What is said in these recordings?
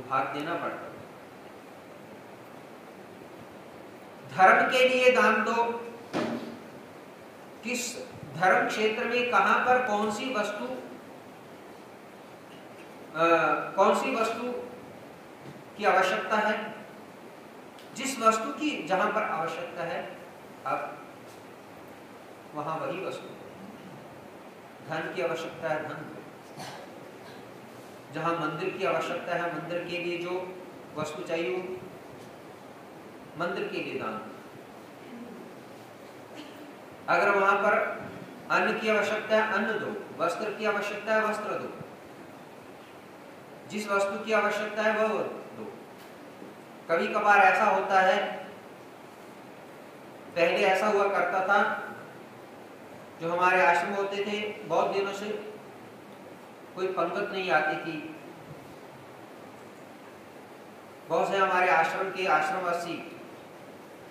भाग देना पड़ता था। धर्म के लिए दान दो, किस धर्म क्षेत्र में कहां पर कौन सी वस्तु की आवश्यकता है, जिस वस्तु की जहां पर आवश्यकता है अब वहां वही वस्तु। धन की आवश्यकता है धन दो, जहां मंदिर की आवश्यकता है मंदिर के लिए जो वस्तु चाहिए मंदिर के लिए दान। अगर वहां पर अन्न की आवश्यकता है अन्न दो, वस्त्र की आवश्यकता है वस्त्र दो, जिस वस्तु की आवश्यकता है वह दो। कभी कभार ऐसा होता है, पहले ऐसा हुआ करता था, जो हमारे आश्रम होते थे बहुत दिनों से कोई पंगत नहीं आती थी। बहुत से हमारे आश्रम के आश्रमवासी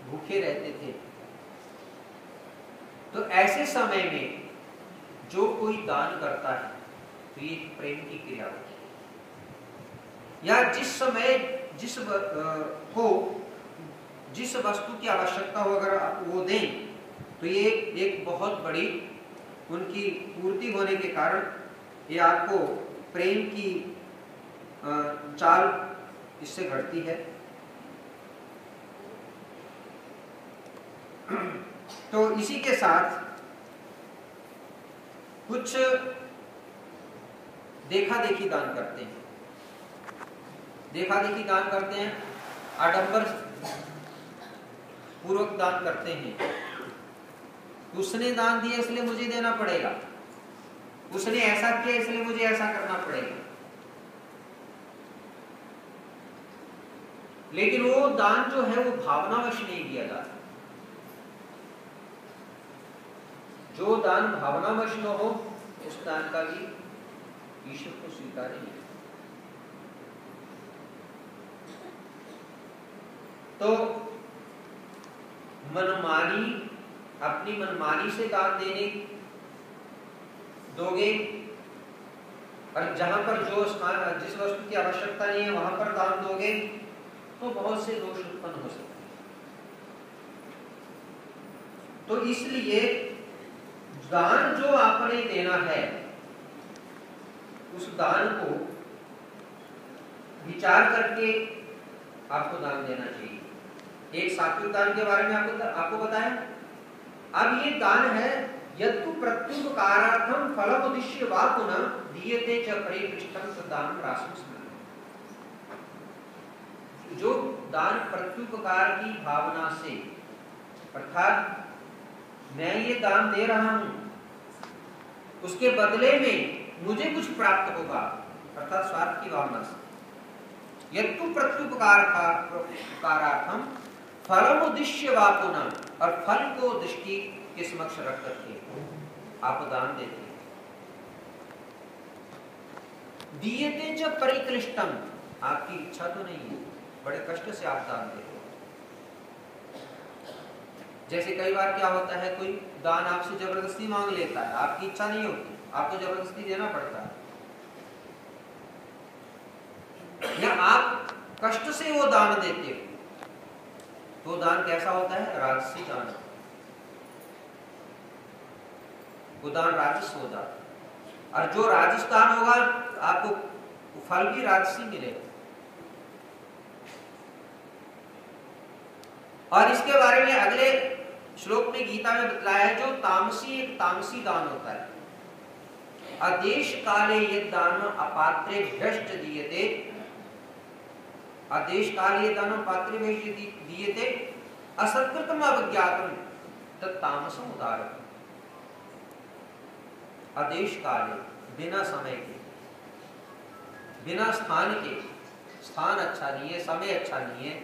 भूखे रहते थे। तो ऐसे समय में जो कोई दान करता है तो ये प्रेम की क्रिया होती है। या जिस समय जिस वस्तु की आवश्यकता हो अगर आप वो दें तो ये एक बहुत बड़ी उनकी पूर्ति होने के कारण ये आपको प्रेम की चाल इससे घटती है। तो इसी के साथ कुछ देखा देखी दान करते हैं, आडंबर पूर्वक दान करते हैं। उसने दान दिया इसलिए मुझे देना पड़ेगा, उसने ऐसा किया इसलिए मुझे ऐसा करना पड़ेगा। लेकिन वो दान जो है वो भावनावश नहीं किया जाता। जो दान भावनावश न हो उस दान का भी ईश्वर को स्वीकार नहीं। तो अपनी मनमानी से दान देने दोगे और जहां पर जिस वस्तु की आवश्यकता नहीं है वहां पर दान दोगे तो बहुत से दोष उत्पन्न हो सकते हैं। तो इसलिए दान जो आपने देना है उस दान को विचार करके आपको दान देना चाहिए। एक सात्विक दान के बारे में आपको बताया। अब ये दान है यत्तु प्रत्युपकारार्थम फलमुद्दिश्य वा पुनः दीयते च परिपृष्टं तद्दानं रासं स्मृति। जो दान प्रत्युपकार की भावना से, अर्थात मैं ये दान दे रहा हूं उसके बदले में मुझे कुछ प्राप्त होगा, अर्थात स्वार्थ की भावना से, यत्तु प्रत्युपकारार्थम फलमुद्दिश्य वा पुनः, और फल को दृष्टि के समक्ष रख करके आप दान देते हैं। दीयते च परिक्लिष्टम, आपकी इच्छा तो नहीं है, बड़े कष्ट से आप दान देते हो। जैसे कई बार क्या होता है, कोई दान आपसे जबरदस्ती मांग लेता है, आपकी इच्छा नहीं होती, आपको जबरदस्ती देना पड़ता है, या आप कष्ट से वो दान देते हो, तो दान कैसा होता है? राजसी दान। वो दान राजस्व हो जाता है। और जो राजस्व दान होगा आपको फल भी राजसी मिलेगा। और इसके बारे में अगले श्लोक में गीता में बतलाया है, जो एक तामसी दान होता है। आदेश काले यद दान अपात्रे भ्रष्ट दीयते, आदेश काले यद दान अपात्रे भ्रष्ट दीयते असत्कृतम अवज्ञातम तत्तामसम उदाहरण। आदेश काले, बिना समय के, बिना स्थान के, स्थान अच्छा नहीं है, समय अच्छा नहीं है,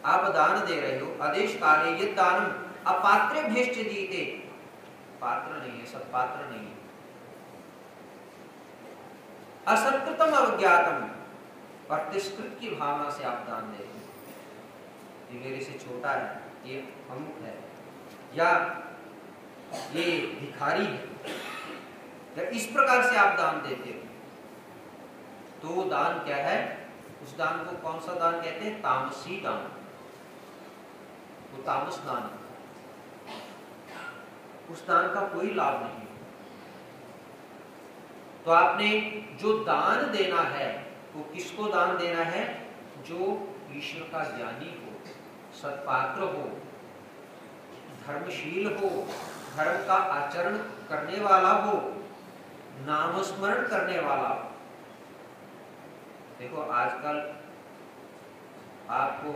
आप दान दे रहे हो। आदेश काले यद दानम अपात्रे भ्यश्च दीयते, पात्र नहीं है, सत्पात्र नहीं है। असत्कृतम अवज्ञातम, और तिरस्कृत की भावना से आप दान देते हो। ये मेरे से छोटा है, ये अमुक है, या ये भिखारी है, या इस प्रकार से आप दान देते हो, तो दान क्या है? उस दान को कौन सा दान कहते हैं? तामसी दान। वो तामस दान, उस दान का कोई लाभ नहीं। तो आपने जो दान देना है वो किसको दान देना है? जो ईश्वर का ज्ञानी हो, सत्पात्र हो, धर्मशील हो, धर्म का आचरण करने वाला हो, नामस्मरण करने वाला हो। देखो आजकल आपको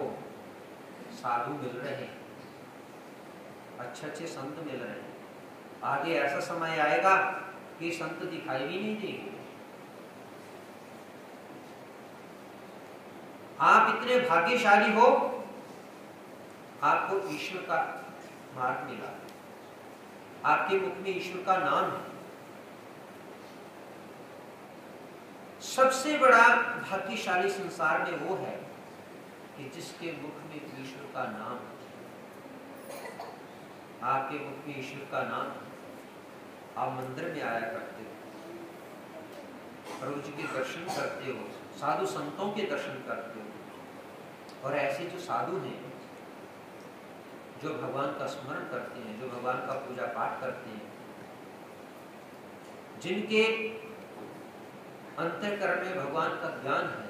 साधु मिल रहे हैं, अच्छे अच्छे संत मिल रहे हैं। आगे ऐसा समय आएगा कि संत दिखाई भी नहीं देंगे। आप इतने भाग्यशाली हो, आपको ईश्वर का मार्ग मिला, आपके मुख में ईश्वर का नाम है। सबसे बड़ा भाग्यशाली संसार में वो है कि जिसके मुख में ईश्वर का नाम है। आपके मुख में ईश्वर का नाम, आप मंदिर में आया करते हो, प्रभु जी के दर्शन करते हो, साधु संतों के दर्शन करते हो। और ऐसे जो साधु हैं, जो भगवान का स्मरण करते हैं, जो भगवान का पूजा पाठ करते हैं, जिनके अंतःकरण में भगवान का ज्ञान है,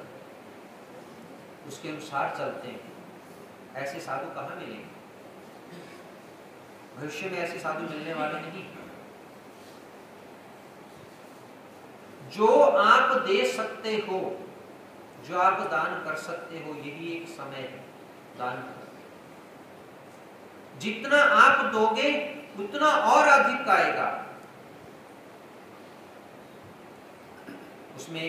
उसके अनुसार चलते हैं, ऐसे साधु कहाँ मिलेंगे? भविष्य में ऐसे साधु मिलने वाले नहीं। जो आप दे सकते हो, जो आप दान कर सकते हो, यही एक समय है दान का। जितना आप दोगे उतना और अधिक आएगा। उसमें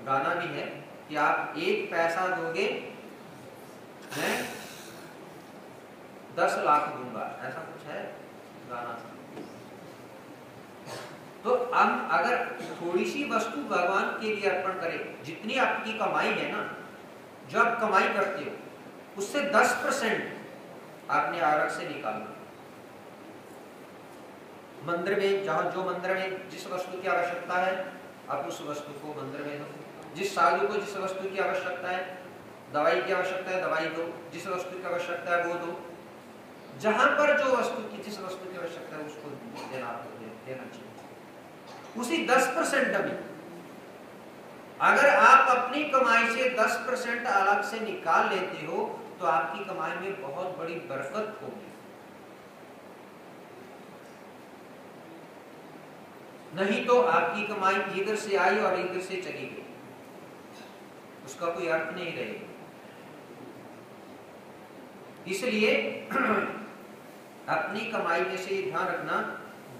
गाना भी है कि आप 1 पैसा दोगे, मैं 10 लाख दूंगा, ऐसा कुछ है गाना। तो हम अगर थोड़ी सी वस्तु भगवान के लिए अर्पण करें, जितनी आपकी कमाई है ना, जो आप कमाई करते हो, उससे 10% आपने आरक से निकालना। मंदिर में, जहां जो मंदिर में जिस वस्तु की आवश्यकता है, आप उस वस्तु को मंदिर में दो। जिस साधु को जिस वस्तु की आवश्यकता है, दवाई की आवश्यकता है, दवाई दो। जिस वस्तु की आवश्यकता है वो दो। जहां पर जो वस्तु की जिस वस्तु की आवश्यकता है उसको देना चाहिए। उसी 10% में अगर आप अपनी कमाई से 10% अलग से निकाल लेते हो तो आपकी कमाई में बहुत बड़ी बरकत होगी। नहीं तो आपकी कमाई इधर से आई और इधर से चली गई, उसका कोई अर्थ नहीं रहेगा। इसलिए अपनी कमाई में से ध्यान रखना,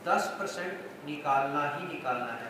10% निकालना ही निकालना है